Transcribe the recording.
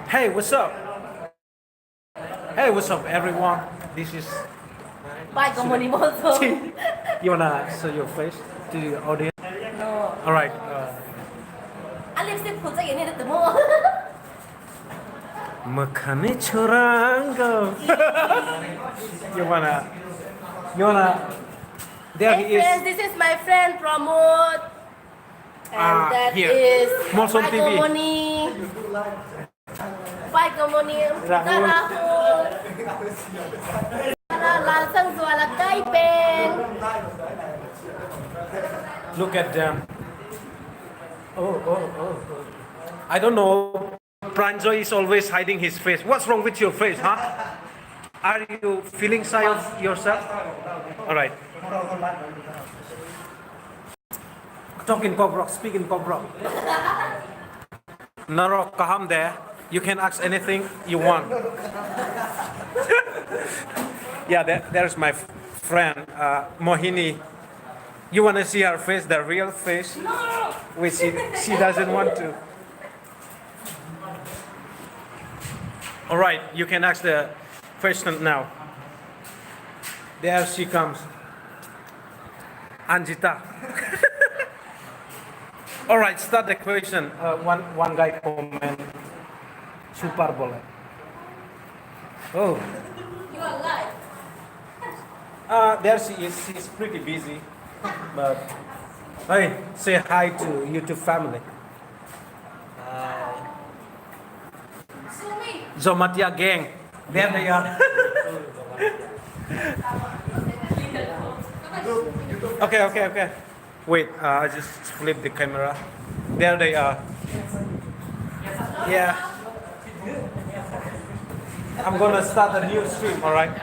Hey, what's up? Hey, what's up, everyone? This is. Bye, Komonimoto. You wanna show your face to the audience? No. All right. Lipstick put again in the mall. Makane choranga. You wanna? You wanna? There Hey he is. friends, this is my friend Pramod. And that here. is Molson TV. Komoni. Bye Komoni. Rahul. Rahul. Langsung jualan Taipeng. Look at them. Oh. I don't know. Pranjo is always hiding his face. What's wrong with your face, huh? Are you feeling shy of yourself? All right. Talk in Kobrok, speak in Kobrok. Narok kaham there. You can ask anything you want. Yeah, there's my friend Mohini. You want to see her face, the real face? Which she doesn't want to. All right, you can ask the question now. There she comes. Anjita. All right, start the question. One guy comment. Super bowl. Oh. You are live. There she is. She's pretty busy. But hey, say hi to YouTube family. Sumi. Zomatia gang. There they are. Okay. Wait, I just flip the camera. There they are. Yeah. I'm gonna start a new stream, alright?